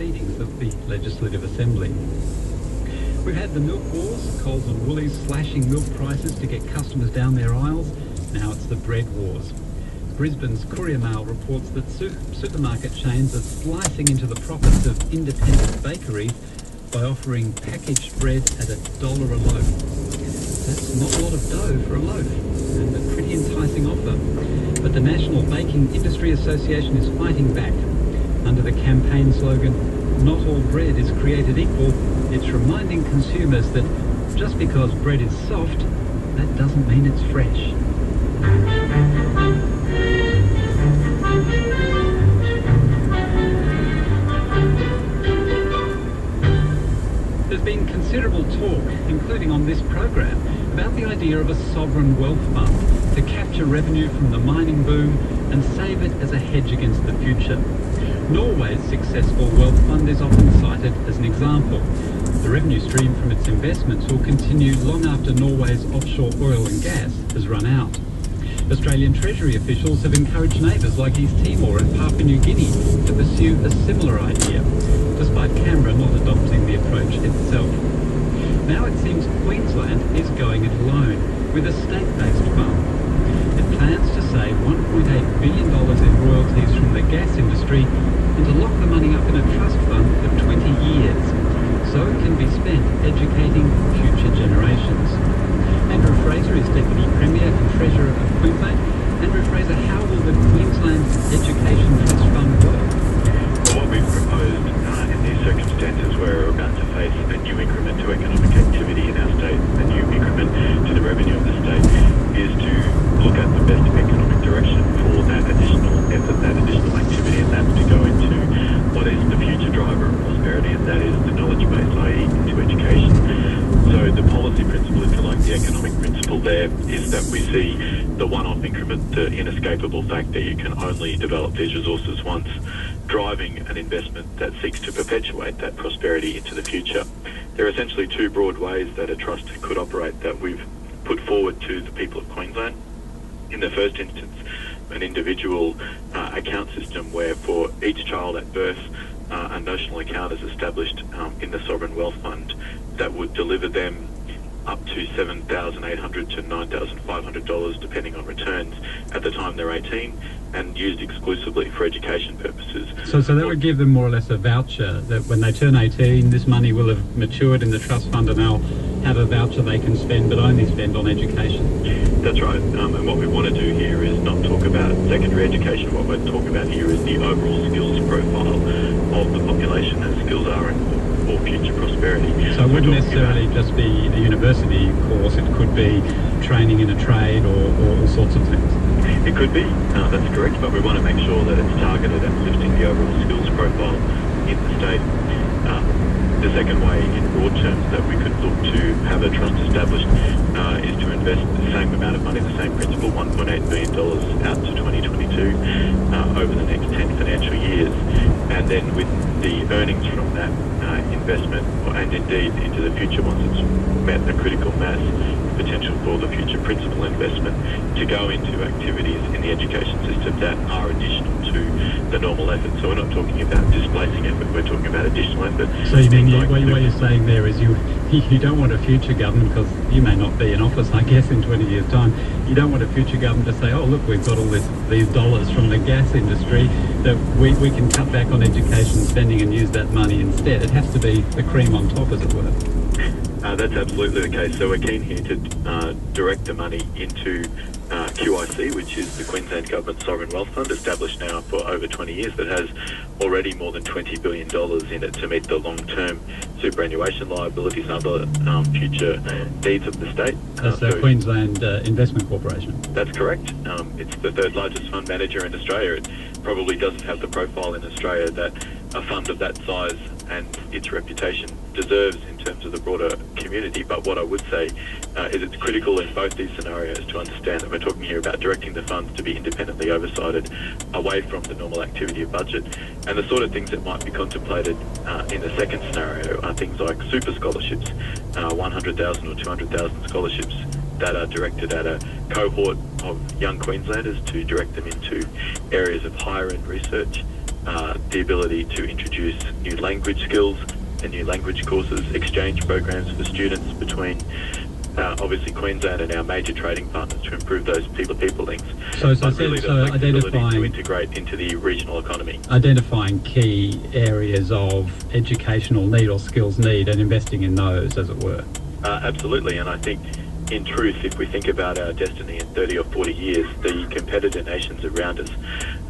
proceedings of the Legislative Assembly. We've had the milk wars, Coles and Woolies slashing milk prices to get customers down their aisles. Now it's the bread wars. Brisbane's Courier Mail reports that supermarket chains are slicing into the profits of independent bakeries by offering packaged bread at $1 a loaf. That's not a lot of dough for a loaf, and a pretty enticing offer. But the National Baking Industry Association is fighting back. Under the campaign slogan, "Not all bread is created equal," it's reminding consumers that just because bread is soft, that doesn't mean it's fresh. There's been considerable talk, including on this program, about the idea of a sovereign wealth fund to capture revenue from the mining boom and save it as a hedge against the future. Norway's successful wealth fund is often cited as an example. The revenue stream from its investments will continue long after Norway's offshore oil and gas has run out. Australian Treasury officials have encouraged neighbours like East Timor and Papua New Guinea to pursue a similar idea, despite Canberra not adopting the approach itself. Now it seems Queensland is going it alone, with a state-based fund. It plans to save $1.8 billion in royalties from the gas industry and to lock the money up in a trust fund for 20 years, so it can be spent educating future generations. Andrew Fraser is Deputy Premier and Treasurer of Queensland. Andrew Fraser, how will the Queensland Education Trust Fund work? Well, what we've proposed in these circumstances where we're about to face a new increment to economic activity in our state, a new increment to the revenue of the state, is to look at the best economic direction for that additional effort, that additional activity, and that's to go into what is the future driver of prosperity, and that is the knowledge base, i.e. into education. So the policy principle, if you like, the economic principle there, is that we see the one-off increment, the inescapable fact that you can only develop these resources once, driving an investment that seeks to perpetuate that prosperity into the future. There are essentially two broad ways that a trust could operate that we've put forward to the people of Queensland. In the first instance, an individual account system where for each child at birth, a notional account is established in the Sovereign Wealth Fund that would deliver them up to $7,800 to $9,500 depending on returns at the time they're 18, and used exclusively for education purposes. So that would give them more or less a voucher that when they turn 18, this money will have matured in the trust fund and they'll have a voucher they can spend, but only spend on education. That's right, and what we want to do here is not talk about secondary education. What we're talking about here is the overall skills profile of the population, as skills are for future prosperity. So it wouldn't necessarily just be a university course, it could be training in a trade or all sorts of things. It could be, that's correct, but we want to make sure that it's targeted at lifting the overall skills profile in the state. The second way, in broad terms, that we could look to have a trust established is to invest the same amount of money, the same principle, $1.8 billion out to 2022 over the next 10 financial years. And then with the earnings from that investment, and indeed into the future once it's met a critical mass, potential for the future principal investment to go into activities in the education system that are additional to the normal effort. So we're not talking about displacing effort, we're talking about additional effort. So you mean what you're saying there is you don't want a future government, because you may not be in office, I guess, in 20 years' time, you don't want a future government to say, oh look, we've got all these dollars from the gas industry that we can cut back on education spending and use that money instead. It has to be the cream on top, as it were. That's absolutely the case. So we're keen here to direct the money into QIC, which is the Queensland Government Sovereign Wealth Fund, established now for over 20 years, that has already more than $20 billion in it to meet the long-term superannuation liabilities and other future needs of the state. That's the Queensland Investment Corporation. That's correct. It's the third largest fund manager in Australia. It probably doesn't have the profile in Australia that a fund of that size and its reputation deserves in terms of the broader community. But what I would say is it's critical in both these scenarios to understand that we're talking here about directing the funds to be independently oversighted away from the normal activity of budget. And the sort of things that might be contemplated in the second scenario are things like super scholarships, 100,000 or 200,000 scholarships that are directed at a cohort of young Queenslanders to direct them into areas of higher end research, the ability to introduce new language skills and new language courses, exchange programs for students between obviously Queensland and our major trading partners to improve those people-to-people links. So Really the flexibility to identifying integrate into the regional economy. Identifying key areas of educational need or skills need and investing in those, as it were. Absolutely, and I think in truth, if we think about our destiny in 30 or 40 years, the competitor nations around us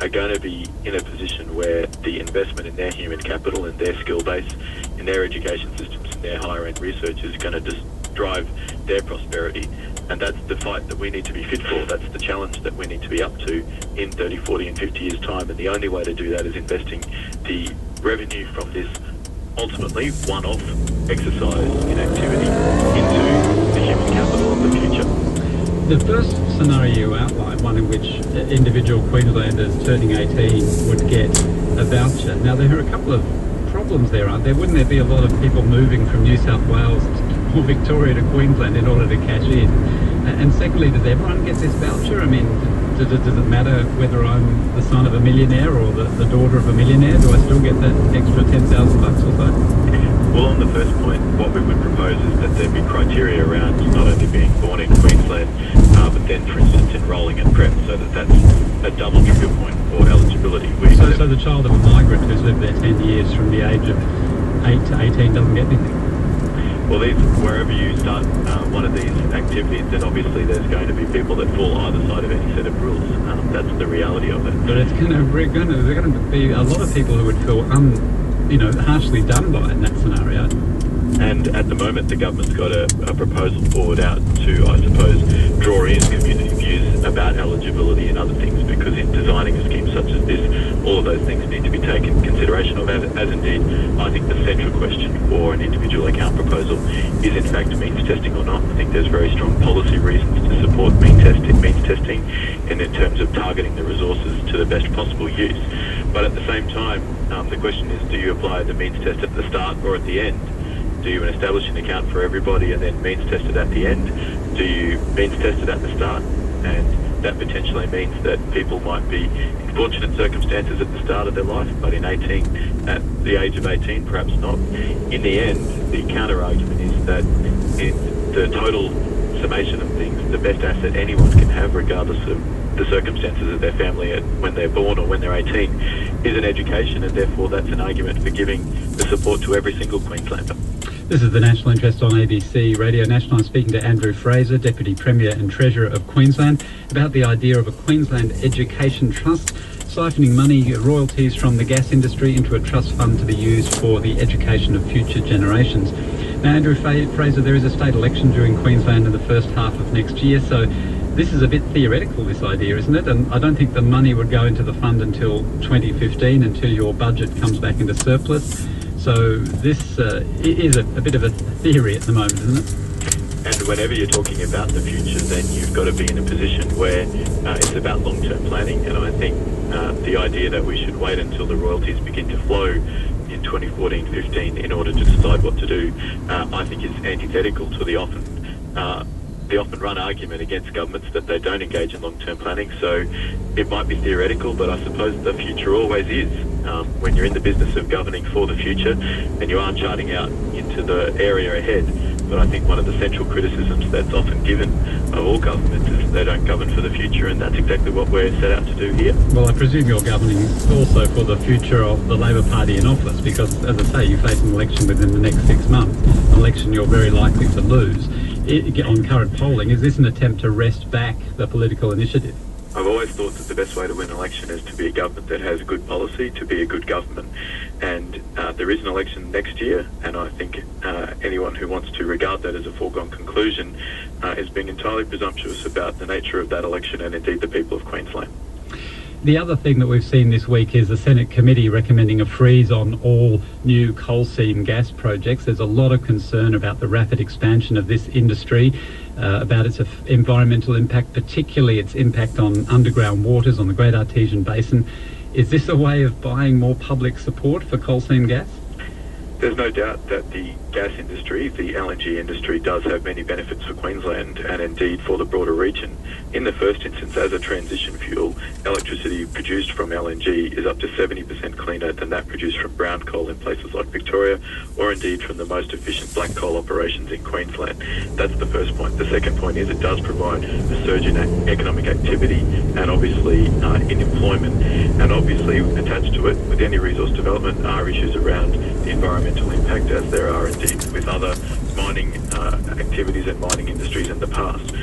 are going to be in a position where the investment in their human capital, in their skill base, in their education systems, in their higher end research is going to just drive their prosperity. And that's the fight that we need to be fit for. That's the challenge that we need to be up to in 30, 40 and 50 years' time. And the only way to do that is investing the revenue from this ultimately one-off exercise in activity into the human capital of the future. The first scenario you outlined, one in which individual Queenslanders turning 18 would get a voucher. Now, there are a couple of problems there, aren't there? Wouldn't there be a lot of people moving from New South Wales or Victoria to Queensland in order to cash in? And secondly, does everyone get this voucher? I mean, does it matter whether I'm the son of a millionaire or the daughter of a millionaire? Do I still get that extra $10,000 or so? Well, on the first point, what we would propose is that there be criteria around not only being born in Queensland, but then, for instance, enrolling at prep, so that's a double trigger point for eligibility. So the child of a migrant who's lived there 10 years from the age of 8 to 18 doesn't get anything? Well, wherever you start one of these activities, then obviously there's going to be people that fall either side of any set of rules. That's the reality of it. But it's there are going to be a lot of people who would feel harshly done by in that scenario. And at the moment, the government's got a proposal forward out to, I suppose, draw in community views about eligibility and other things, because in designing a scheme such as this, all of those things need to be taken into consideration of, as indeed, I think the central question for an individual account proposal is in fact means testing or not. I think there's very strong policy reasons to support means testing, and in terms of targeting the resources to the best possible use. But at the same time, the question is, do you apply the means test at the start or at the end? Do you establish an account for everybody and then means test it at the end? Do you means test it at the start? And that potentially means that people might be in fortunate circumstances at the start of their life, but at the age of 18, perhaps not. In the end, the counter-argument is that in the total summation of things, the best asset anyone can have, regardless of the circumstances of their family when they're born or when they're 18, is an education, and therefore that's an argument for giving the support to every single Queenslander. This is the National Interest on ABC Radio National. I'm speaking to Andrew Fraser, Deputy Premier and Treasurer of Queensland, about the idea of a Queensland Education Trust, siphoning money, royalties from the gas industry into a trust fund to be used for the education of future generations. Now, Andrew Fraser, there is a state election during Queensland in the first half of next year, so this is a bit theoretical, this idea, isn't it? And I don't think the money would go into the fund until 2015, until your budget comes back into surplus. So this is a bit of a theory at the moment, isn't it? And whenever you're talking about the future, then you've got to be in a position where it's about long-term planning. And I think the idea that we should wait until the royalties begin to flow in 2014-15 in order to decide what to do, I think is antithetical to the often run argument against governments that they don't engage in long-term planning. So it might be theoretical, but I suppose the future always is. When you're in the business of governing for the future and you are charting out into the area ahead. But I think one of the central criticisms that's often given of all governments is they don't govern for the future, and that's exactly what we're set out to do here. Well, I presume you're governing also for the future of the Labor Party in office, because, as I say, you face an election within the next 6 months, an election you're very likely to lose. On current polling, is this an attempt to wrest back the political initiative? I've always thought that the best way to win an election is to be a government that has good policy, to be a good government. And there is an election next year, and I think anyone who wants to regard that as a foregone conclusion is being entirely presumptuous about the nature of that election and indeed the people of Queensland. The other thing that we've seen this week is the Senate committee recommending a freeze on all new coal seam gas projects. There's a lot of concern about the rapid expansion of this industry, about its environmental impact, particularly its impact on underground waters on the Great Artesian Basin. Is this a way of buying more public support for coal seam gas? There's no doubt that the gas industry, the LNG industry, does have many benefits for Queensland and indeed for the broader region. In the first instance, as a transition fuel, electricity produced from LNG is up to 70% cleaner than that produced from brown coal in places like Victoria, or indeed from the most efficient black coal operations in Queensland. That's the first point. The second point is it does provide a surge in economic activity and obviously in employment. And obviously attached to it, with any resource development, are issues around the environmental impact, as there are indeed with other mining activities and mining industries in the past.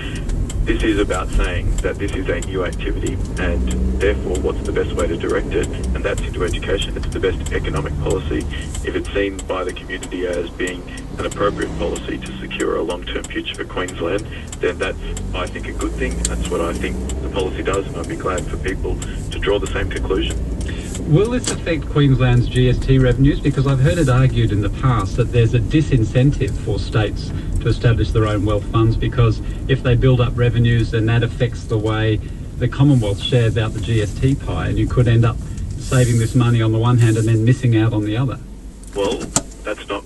This is about saying that this is a new activity, and therefore what's the best way to direct it, and that's into education. It's the best economic policy. If it's seen by the community as being an appropriate policy to secure a long-term future for Queensland, then that's, I think, a good thing. That's what I think the policy does, and I'd be glad for people to draw the same conclusion. Will this affect Queensland's GST revenues? Because I've heard it argued in the past that there's a disincentive for states to establish their own wealth funds, because if they build up revenues, then that affects the way the Commonwealth shares out the GST pie, and you could end up saving this money on the one hand and then missing out on the other. Well, that's not